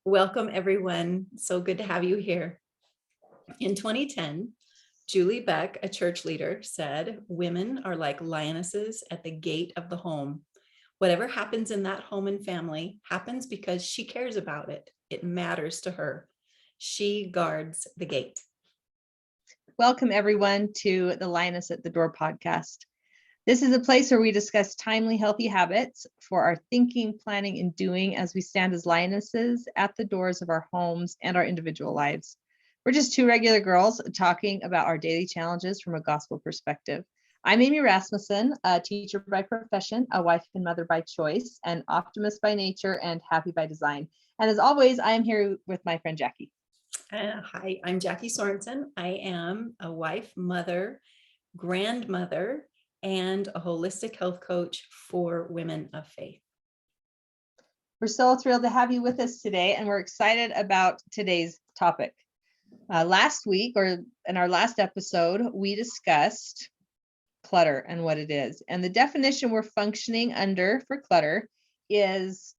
Welcome, everyone. So good to have you here. In 2010, Julie Beck, a church leader, said, "Women are like lionesses at the gate of the home. Whatever happens in that home and family happens because she cares about it. It matters to her. She guards the gate." Welcome, everyone, to the Lioness at the Door podcast. This is a place where we discuss timely, healthy habits for our thinking, planning, and doing as we stand as lionesses at the doors of our homes and our individual lives. We're just two regular girls talking about our daily challenges from a gospel perspective. I'm Amy Rasmussen, a teacher by profession, a wife and mother by choice, an optimist by nature, and happy by design. And as always, I am here with my friend Jackie. Hi, I'm Jackie Sorensen. I am a wife, mother, grandmother, and a holistic health coach for women of faith. We're so thrilled to have you with us today, and we're excited about today's topic. Last week, or in our last episode, we discussed clutter and what it is. And the definition we're functioning under for clutter is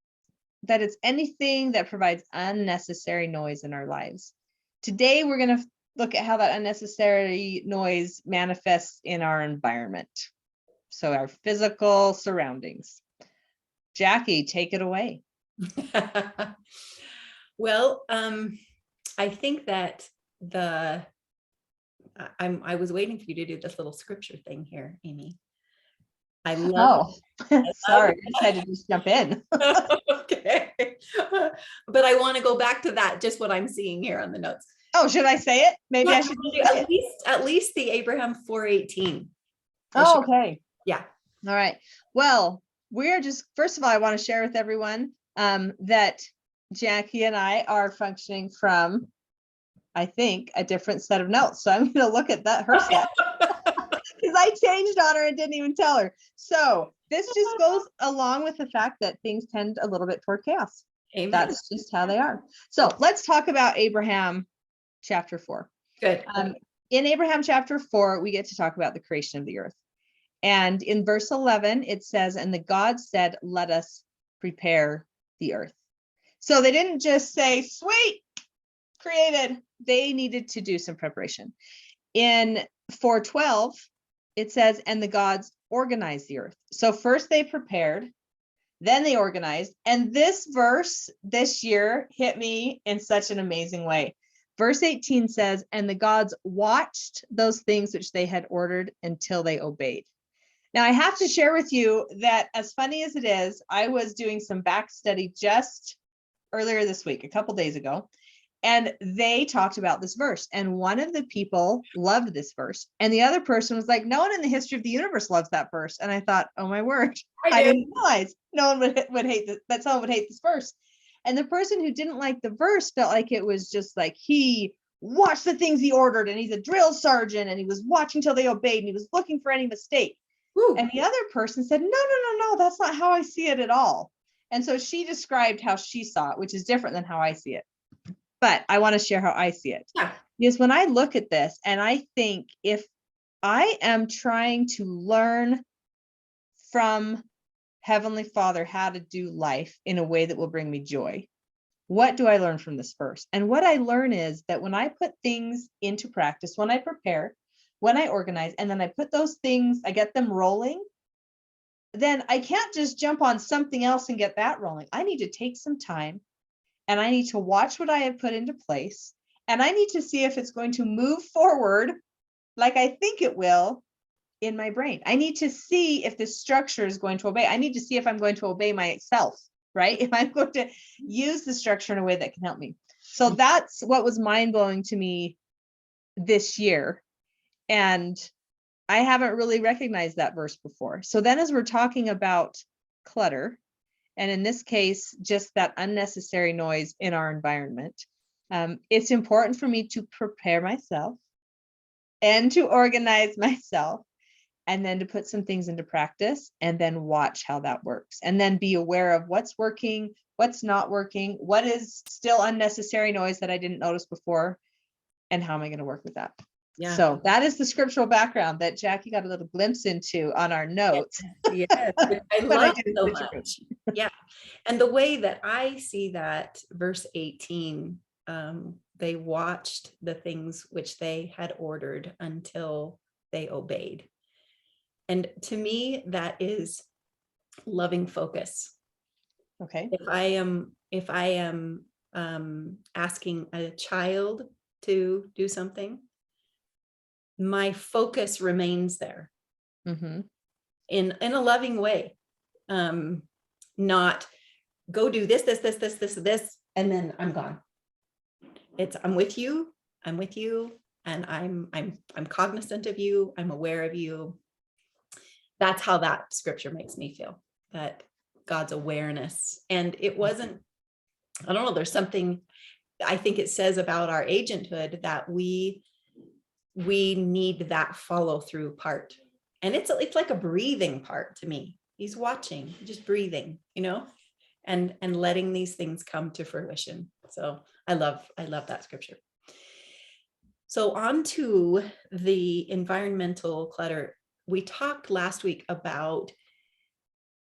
that it's anything that provides unnecessary noise in our lives. Today, we're going to look at how that unnecessary noise manifests in our environment. So our physical surroundings. Jackie, take it away. Well, I think that I was waiting for you to do this little scripture thing here, Amy. I love. Sorry, I decided to just jump in. Okay, but I want to go back to that. Just what I'm seeing here on the notes. Oh, should I say it? Maybe I should at least the Abraham 4:18. Oh, okay. Yeah. All right. Well, we're just, first of all, I want to share with everyone that Jackie and I are functioning from, I think, a different set of notes. So I'm going to look at her set because I changed on her and didn't even tell her. So this just goes along with the fact that things tend a little bit toward chaos. Amen. That's just how they are. So let's talk about Abraham chapter 4. Good. In Abraham chapter 4, we get to talk about the creation of the earth. And in verse 11, it says, "And the God said, let us prepare the earth." So they didn't just say, sweet, created. They needed to do some preparation. In 4:12, it says, "And the gods organized the earth." So first they prepared, then they organized. And this verse this year hit me in such an amazing way. Verse 18 says, "And the gods watched those things which they had ordered until they obeyed." Now, I have to share with you that, as funny as it is, I was doing some back study just earlier this week, a couple days ago, and they talked about this verse. And one of the people loved this verse, and the other person was like, "No one in the history of the universe loves that verse." And I thought, oh my word, I didn't realize no one would hate this, that someone would hate this verse. And the person who didn't like the verse felt like it was just like he watched the things he ordered, and he's a drill sergeant, and he was watching till they obeyed, and he was looking for any mistake. Woo. And the other person said, no, that's not how I see it at all. And so she described how she saw it, which is different than how I see it. But I want to share how I see it. Yeah. Because when I look at this and I think, if I am trying to learn from Heavenly Father how to do life in a way that will bring me joy, what do I learn from this verse? And what I learn is that when I put things into practice, when I prepare, when I organize, and then I put those things, I get them rolling, then I can't just jump on something else and get that rolling. I need to take some time, and I need to watch what I have put into place, and I need to see if it's going to move forward like I think it will in my brain. I need to see if the structure is going to obey. I need to see if I'm going to obey myself, right? If I'm going to use the structure in a way that can help me. So that's what was mind-blowing to me this year. And I haven't really recognized that verse before. So then, as we're talking about clutter, and in this case, just that unnecessary noise in our environment, it's important for me to prepare myself and to organize myself, and then to put some things into practice, and then watch how that works, and then be aware of what's working, what's not working, what is still unnecessary noise that I didn't notice before, and how am I going to work with that. Yeah. So that is the scriptural background that Jackie got a little glimpse into on our notes. Yes, which I When I love did it so with you. much. Yeah. And the way that I see that, verse 18, they watched the things which they had ordered until they obeyed. And to me, that is loving focus. Okay. If I am asking a child to do something, my focus remains there Mhm. in a loving way. Not go do this, and then I'm gone. It's I'm with you, and I'm cognizant of you, I'm aware of you. That's how that scripture makes me feel, that God's awareness. And it wasn't, I don't know, there's something I think it says about our agenthood that we need that follow through part. And it's like a breathing part to me. He's watching, just breathing, and letting these things come to fruition. So I love that scripture. So on to the environmental clutter. We talked last week about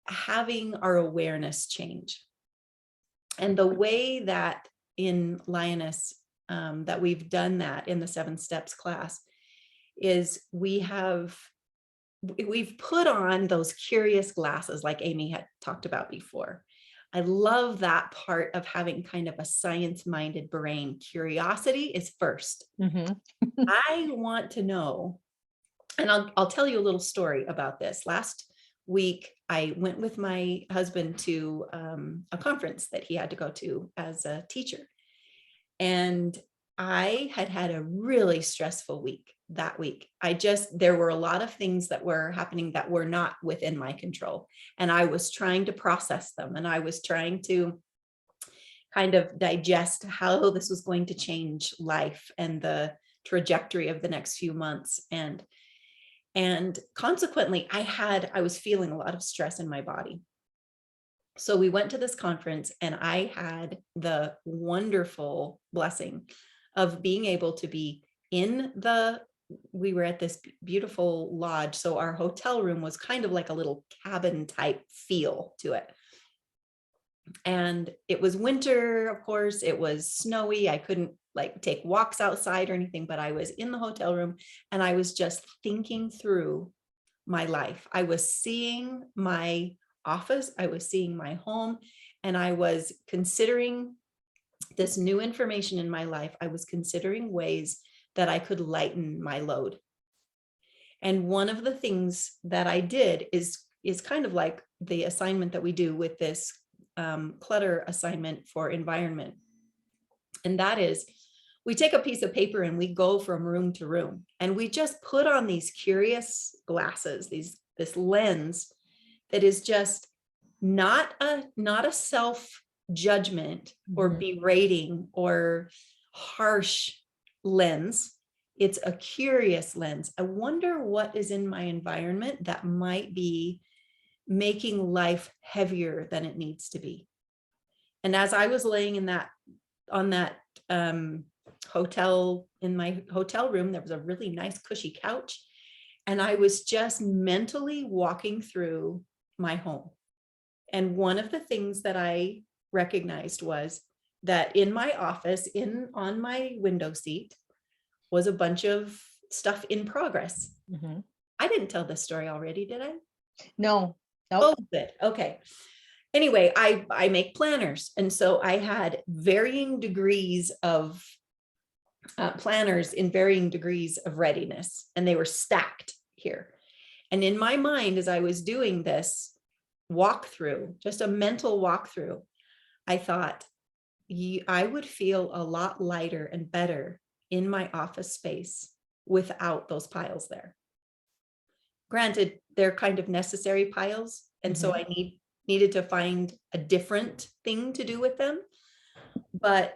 having our awareness change. And the way that in Lioness, that we've done that in the 7 steps class, is we've put on those curious glasses like Amy had talked about before. I love that part of having kind of a science-minded brain. Curiosity is first. Mhm. I want to know, and I'll tell you a little story about this. Last week, I went with my husband to a conference that he had to go to as a teacher. And I had had a really stressful week that week. There were a lot of things that were happening that were not within my control. And I was trying to process them. And I was trying to kind of digest how this was going to change life and the trajectory of the next few months. And consequently, I was feeling a lot of stress in my body. So we went to this conference and I had the wonderful blessing of being able to be we were at this beautiful lodge. So our hotel room was kind of like a little cabin type feel to it. And it was winter, of course, it was snowy. I couldn't take walks outside or anything, but I was in the hotel room and I was just thinking through my life. I was seeing my office, I was seeing my home, and I was considering this new information in my life. I was considering ways that I could lighten my load. And one of the things that I did is kind of like the assignment that we do with this clutter assignment for environment. And that is, we take a piece of paper and we go from room to room and we just put on these curious glasses, this lens that is just not a self judgment or berating or harsh lens. It's a curious lens. I wonder what is in my environment that might be making life heavier than it needs to be. And as I was laying in my hotel room, there was a really nice cushy couch. And I was just mentally walking through my home. And one of the things that I recognized was that in my office, on my window seat, was a bunch of stuff in progress. I didn't tell this story already, did I? No. Oh, good. Okay. Anyway, I make planners. And so I had varying degrees of planners in varying degrees of readiness, and they were stacked here. And in my mind, as I was doing this walkthrough, just a mental walkthrough, I thought I would feel a lot lighter and better in my office space without those piles there. Granted, they're kind of necessary piles. And so I needed to find a different thing to do with them. But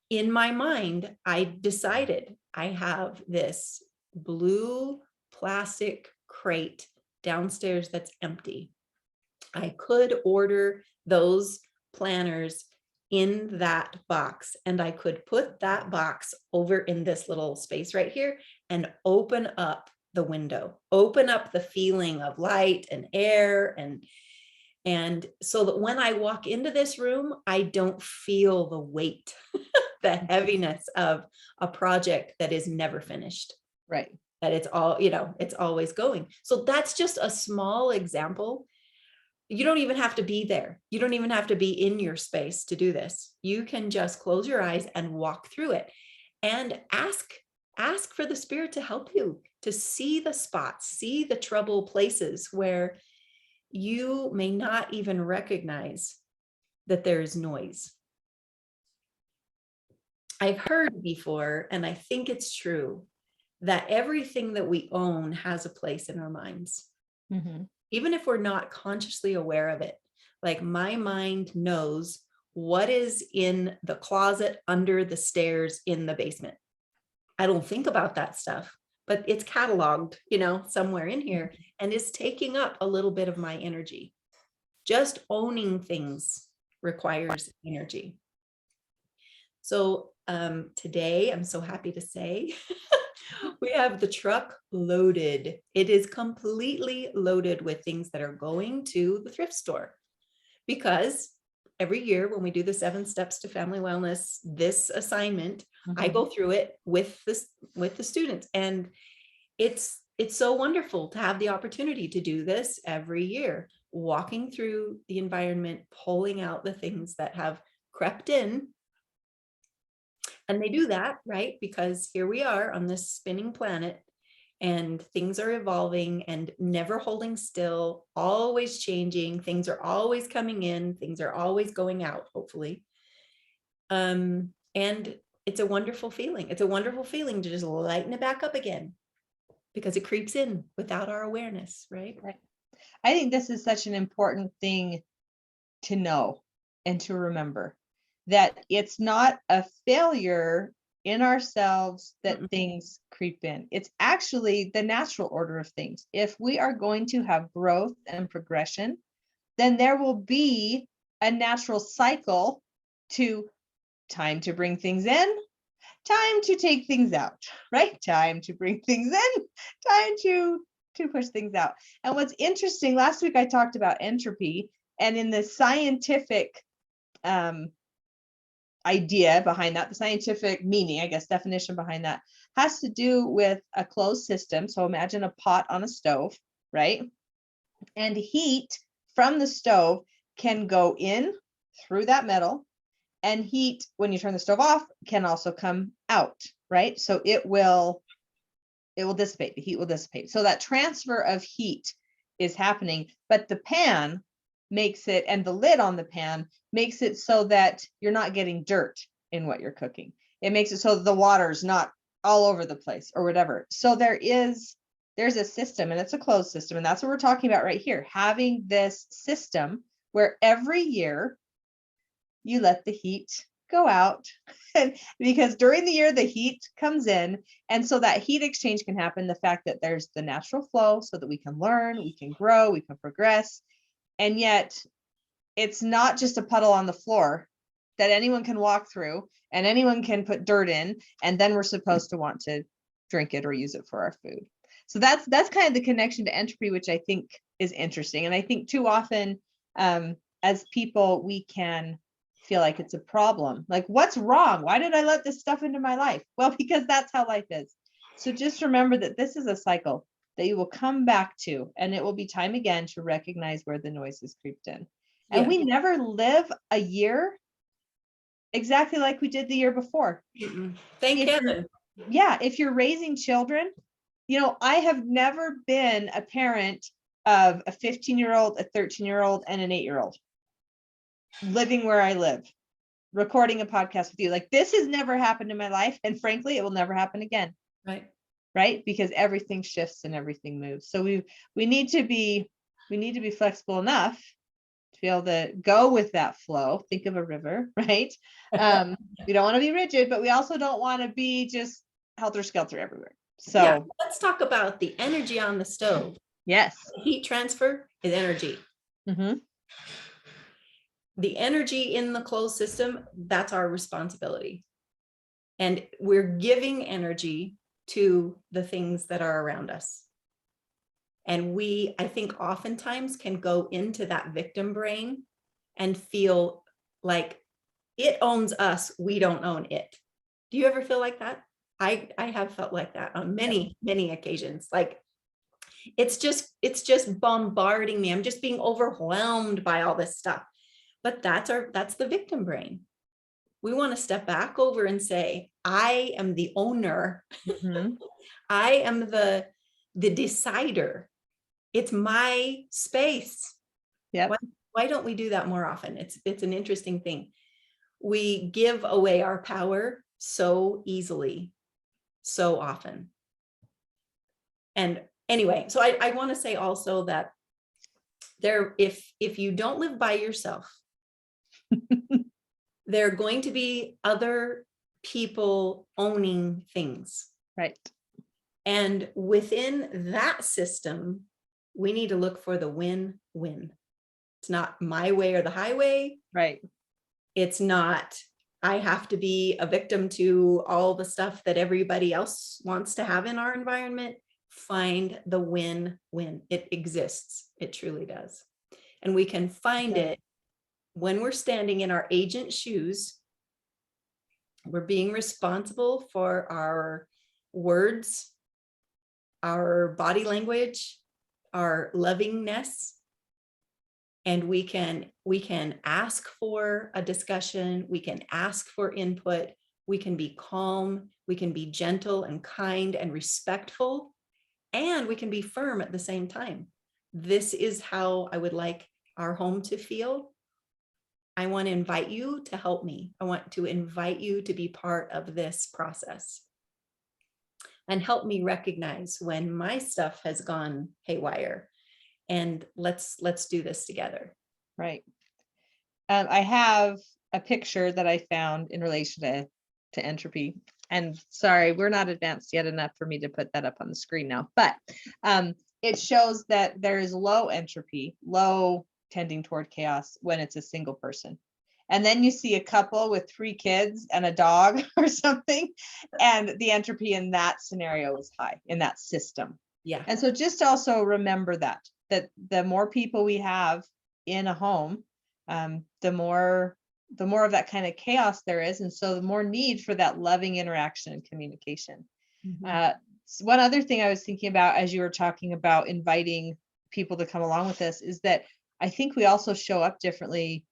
in my mind, I decided I have this blue plastic crate downstairs that's empty. I could order those planners in that box and I could put that box over in this little space right here and open up the window, open up the feeling of light and air, and so that when I walk into this room, I don't feel the weight, the heaviness of a project that is never finished, Right. that it's all, it's always going. So that's just a small example. You don't even have to be there. You don't even have to be in your space to do this. You can just close your eyes and walk through it and ask for the Spirit to help you to see the spots, see the trouble places where you may not even recognize that there is noise. I've heard before, and I think it's true, that everything that we own has a place in our minds, even if we're not consciously aware of it. Like my mind knows what is in the closet under the stairs in the basement. I don't think about that stuff, but it's cataloged, somewhere in here, and is taking up a little bit of my energy. Just owning things requires energy. So today, I'm so happy to say, we have the truck loaded. It is completely loaded with things that are going to the thrift store, because every year when we do the 7 steps to family wellness, this assignment, I go through it with the students, and it's so wonderful to have the opportunity to do this every year, walking through the environment, pulling out the things that have crept in. And they do that, right? Because here we are on this spinning planet, and things are evolving and never holding still, always changing. Things are always coming in, things are always going out, hopefully. And it's a wonderful feeling. It's a wonderful feeling to just lighten it back up again, because it creeps in without our awareness, right? Right. I think this is such an important thing to know and to remember, that it's not a failure in ourselves that things creep in. It's actually the natural order of things. If we are going to have growth and progression, then there will be a natural cycle to time to bring things in, time to take things out, right? Time to bring things in, time to push things out. And what's interesting, last week I talked about entropy, and in the scientific idea behind that, the scientific meaning, I guess, definition behind that, has to do with a closed system. So imagine a pot on a stove, right? And heat from the stove can go in through that metal, and heat, when you turn the stove off, can also come out, right? So it will dissipate, the heat will dissipate. So that transfer of heat is happening, but the pan makes it, and the lid on the pan makes it so that you're not getting dirt in what you're cooking. It makes it so the water's not all over the place or whatever. So there's a system, and it's a closed system. And that's what we're talking about right here, having this system where every year you let the heat go out, and because during the year the heat comes in, and so that heat exchange can happen. The fact that there's the natural flow so that we can learn, we can grow, we can progress. And yet it's not just a puddle on the floor that anyone can walk through and anyone can put dirt in, and then we're supposed to want to drink it or use it for our food. So that's kind of the connection to entropy, which I think is interesting. And I think too often as people, we can feel like it's a problem. Like, what's wrong? Why did I let this stuff into my life? Well, because that's how life is. So just remember that this is a cycle that you will come back to, and it will be time again to recognize where the noise has creeped in. And we never live a year exactly like we did the year before. Thank heaven. Yeah, if you're raising children, I have never been a parent of a 15-year-old, a 13-year-old, and an 8-year-old living where I live, recording a podcast with you. Like, this has never happened in my life, and frankly, it will never happen again. Right? Because everything shifts and everything moves. So we need to be flexible enough to be able to go with that flow. Think of a river, right? We don't want to be rigid, but we also don't want to be just helter-skelter everywhere. So let's talk about the energy on the stove. Yes. Heat transfer is energy. The energy in the closed system, that's our responsibility. And we're giving energy to the things that are around us. And we, I think, oftentimes can go into that victim brain and feel like it owns us, we don't own it. Do you ever feel like that? I have felt like that on many, many occasions. Like it's just bombarding me. I'm just being overwhelmed by all this stuff. But that's the victim brain. We want to step back over and say, I am the owner. Mhm. I am the decider. It's my space. Yep. Why don't we do that more often? It's an interesting thing. We give away our power so easily, so often. And anyway, so I want to say also that if you don't live by yourself, there are going to be other people owning things. Right. And within that system, we need to look for the win-win. It's not my way or the highway. Right. It's not, I have to be a victim to all the stuff that everybody else wants to have in our environment. Find the win-win. It exists. It truly does. And we can find Okay. it when we're standing in our agent shoes. We're being responsible for our words, our body language, our lovingness. And we can ask for a discussion, we can ask for input, we can be calm, we can be gentle and kind and respectful, and we can be firm at the same time. This is how I would like our home to feel. I want to invite you to help me. I want to invite you to be part of this process and help me recognize when my stuff has gone haywire. And let's do this together. Right. I have a picture that I found in relation to entropy. And sorry, we're not advanced yet enough for me to put that up on the screen now, but it shows that there is low entropy, low tending toward chaos when it's a single person. And then you see a couple with 3 kids and a dog or something, and the entropy in that scenario is high in that system. Yeah. And so just also remember that the more people we have in a home, the more of that kind of chaos there is. And so the more need for that loving interaction and communication. One other thing I was thinking about as you were talking about inviting people to come along with this is that I think we also show up differently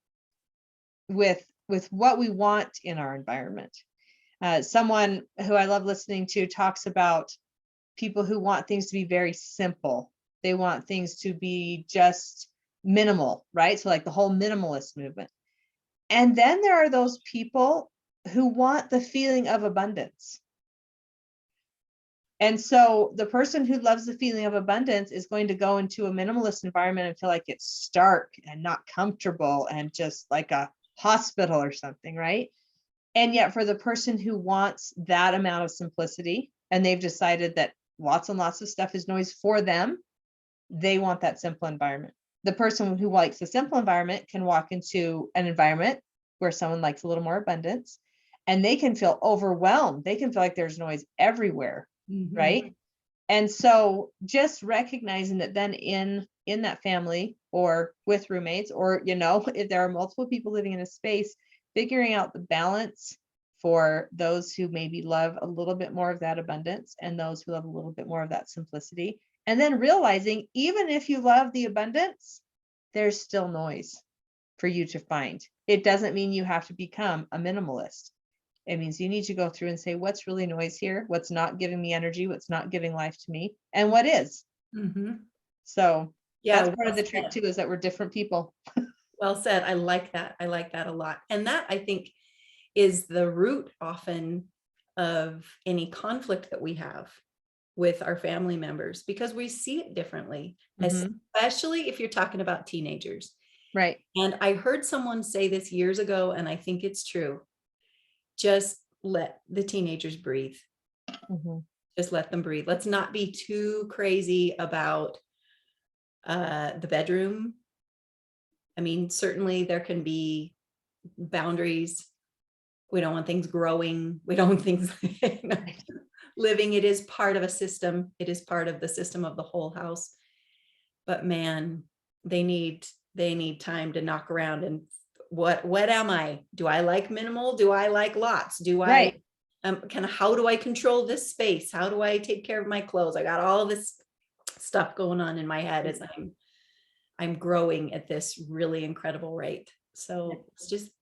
with what we want in our environment. Someone who I love listening to talks about people who want things to be very simple. They want things to be just minimal, right? So like the whole minimalist movement. And then there are those people who want the feeling of abundance. And so the person who loves the feeling of abundance is going to go into a minimalist environment and feel like it's stark and not comfortable and just like a hospital or something, right? And yet for the person who wants that amount of simplicity, and they've decided that lots and lots of stuff is noise for them, they want that simple environment. The person who likes a simple environment can walk into an environment where someone likes a little more abundance, and they can feel overwhelmed. They can feel like there's noise everywhere, right? And so just recognizing that then in that family or with roommates, or, if there are multiple people living in a space, figuring out the balance for those who maybe love a little bit more of that abundance and those who love a little bit more of that simplicity. And then realizing, even if you love the abundance, there's still noise for you to find. It doesn't mean you have to become a minimalist. It means you need to go through and say, what's really noise here? What's not giving me energy? What's not giving life to me? And what is? So Yeah, that's part of the trick too, is that we're different people. Well said. I like that. I like that a lot. And that, I think, is the root often of any conflict that we have with our family members, because we see it differently, especially if you're talking about teenagers. Right. And I heard someone say this years ago, and I think it's true. Just let the teenagers breathe. Just let them breathe. Let's not be too crazy about the bedroom. I mean, certainly there can be boundaries. We don't want things growing. We don't want things living. It is part of a system. It is part of the system of the whole house. But man, they need time to knock around and what am I? Do I like minimal? Do I like lots? Do I Right. how do I control this space? How do I take care of my clothes? I got all this stuff going on in my head as I'm growing at this really incredible rate. So let's just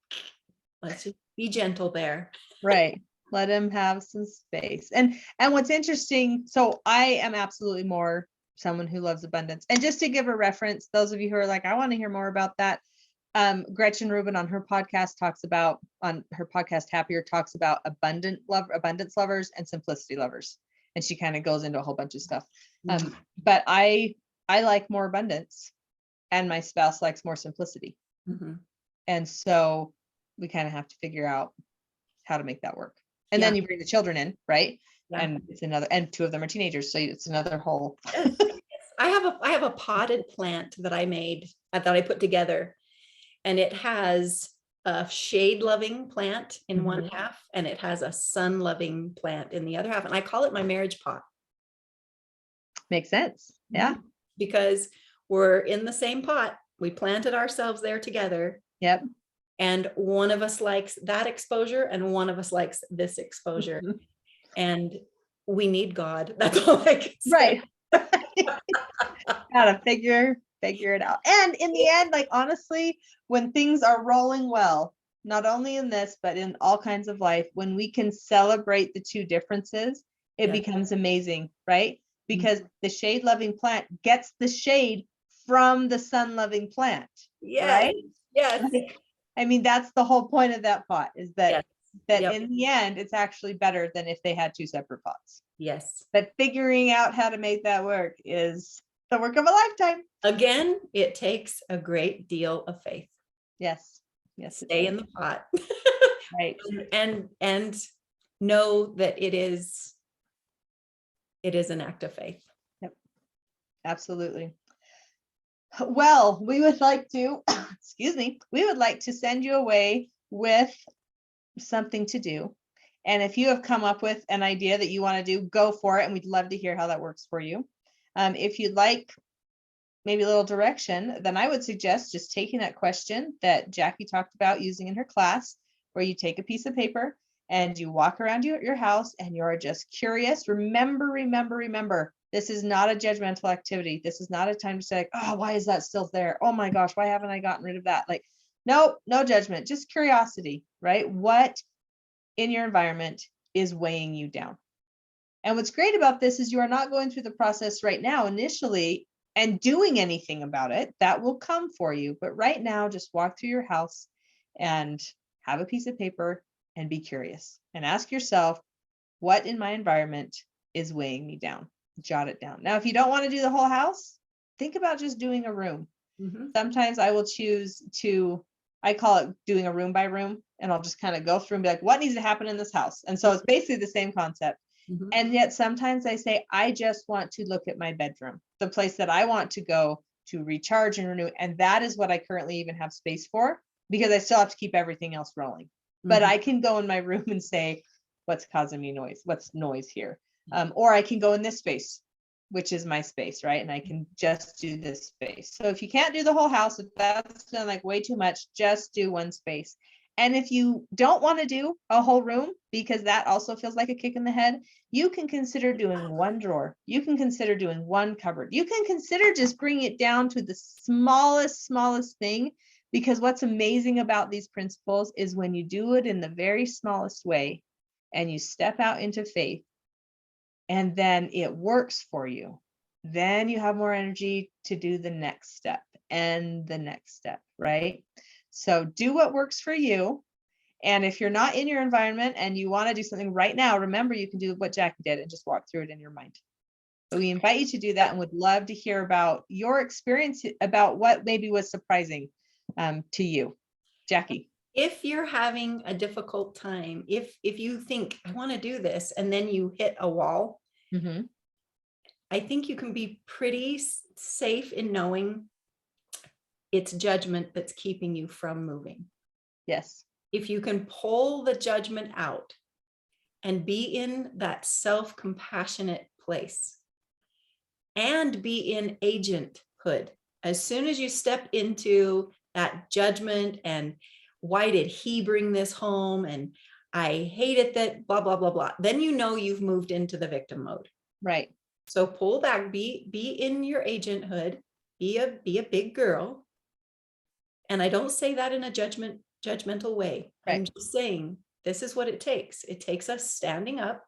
be gentle there. Right. Let him have some space. And what's interesting, so I am absolutely more someone who loves abundance. And just to give a reference, those of you who are like, I want to hear more about that. Gretchen Rubin on her podcast Happier talks about abundance lovers and simplicity lovers. And she kind of goes into a whole bunch of stuff. But I like more abundance and my spouse likes more simplicity. Mm-hmm. And so we kind of have to figure out how to make that work. And then you bring the children in, right? Yeah. And it's another, and 2 of them are teenagers. So it's another whole. I have a potted plant that I made, that I put together, and it has a shade loving plant in one half, and it has a sun loving plant in the other half. And I call it my marriage pot. Makes sense. Yeah. Because we're in the same pot. We planted ourselves there together. Yep. And one of us likes that exposure and one of us likes this exposure. And we need God. That's all I can say. Right. Gotta figure it out. And in the end, like, honestly, when things are rolling well, not only in this, but in all kinds of life, when we can celebrate the 2 differences, it becomes amazing, right? Because the shade loving plant gets the shade from the sun loving plant. Right? Yes. I mean, that's the whole point of that pot, is that Yep. in the end, it's actually better than if they had 2 separate pots. Yes. But figuring out how to make that work is the work of a lifetime. Again, it takes a great deal of faith. Yes. Stay in the pot. Right. and know that it is an act of faith. Yep. Absolutely. Well, we would like to, we would like to send you away with something to do. And if you have come up with an idea that you want to do, go for it. And we'd love to hear how that works for you. If you'd like maybe a little direction, then I would suggest just taking that question that Jackie talked about using in her class, where you take a piece of paper and you walk around your house and you're just curious. Remember, this is not a judgmental activity. This is not a time to say, like, oh, why is that still there? Oh my gosh, why haven't I gotten rid of that? Like, nope, no judgment, just curiosity, right? What in your environment is weighing you down? And what's great about this is you are not going through the process right now initially and doing anything about it. That will come for you. But right now, just walk through your house and have a piece of paper and be curious and ask yourself, what in my environment is weighing me down? Jot it down. Now, if you don't want to do the whole house, think about just doing a room. Sometimes I will choose to, I call it doing a room by room, and I'll just kind of go through and be like, what needs to happen in this house? And so it's basically the same concept. And yet sometimes I say, I just want to look at my bedroom, the place that I want to go to recharge and renew. And that is what I currently even have space for, because I still have to keep everything else rolling. But I can go in my room and say, what's causing me noise? What's noise here? Or I can go in this space, which is my space, right? And I can just do this space. So if you can't do the whole house, if that's like way too much, just do one space. And if you don't want to do a whole room, because that also feels like a kick in the head, you can consider doing one drawer. You can consider doing one cupboard. You can consider just bringing it down to the smallest thing, because what's amazing about these principles is when you do it in the very smallest way and you step out into faith, and then it works for you, then you have more energy to do the next step and the next step, right? So do what works for you. And if you're not in your environment and you want to do something right now, remember, you can do what Jackie did and just walk through it in your mind. So we invite you to do that and would love to hear about your experience, about what maybe was surprising to you. Jackie. If you're having a difficult time, if you think, I want to do this, and then you hit a wall, I think you can be pretty safe in knowing it's judgment that's keeping you from moving. Yes. If you can pull the judgment out and be in that self-compassionate place and be in agenthood. As soon as you step into that judgment and why did he bring this home and I hate it that blah, blah, blah, blah, then you know you've moved into the victim mode. Right. So pull back, be in your agenthood, be a big girl. And I don't say that in a judgmental way. I'm Right. just saying this is what it takes. It takes us standing up,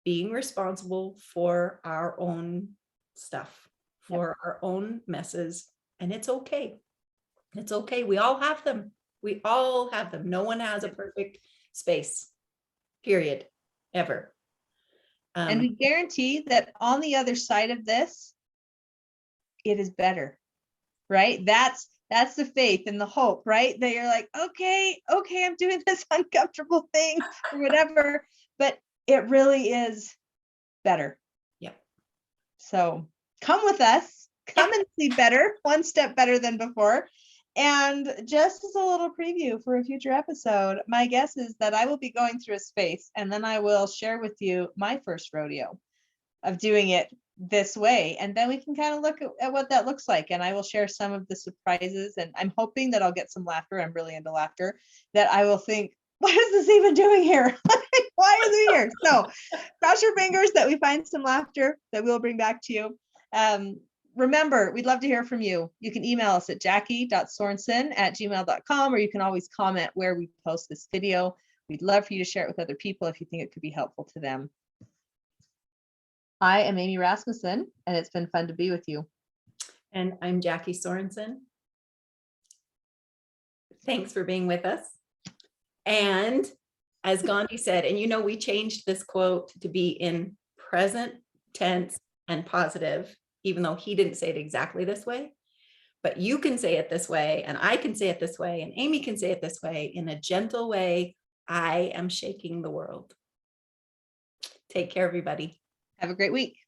being responsible for our own stuff, for our own messes. And it's okay. It's okay. We all have them. We all have them. No one has a perfect space, period, ever. And we guarantee that on the other side of this, it is better, right? That's the faith and the hope, right? That you're like, okay, I'm doing this uncomfortable thing or whatever, but it really is better. Yep. So come with us, come Yep. and see better, one step better than before. And just as a little preview for a future episode, my guess is that I will be going through a space and then I will share with you my first rodeo of doing it this way. And then we can kind of look at what that looks like. And I will share some of the surprises. And I'm hoping that I'll get some laughter. I'm really into laughter, that I will think, what is this even doing here? Why is it here? So cross your fingers that we find some laughter that we'll bring back to you. Remember, we'd love to hear from you. You can email us at jackie.sorensen@gmail.com, or you can always comment where we post this video. We'd love for you to share it with other people if you think it could be helpful to them. I am Amy Rasmussen, and it's been fun to be with you. And I'm Jackie Sorensen. Thanks for being with us. And as Gandhi said, and we changed this quote to be in present tense and positive, even though he didn't say it exactly this way, but you can say it this way, and I can say it this way, and Amy can say it this way in a gentle way. I am shaking the world. Take care, everybody. Have a great week.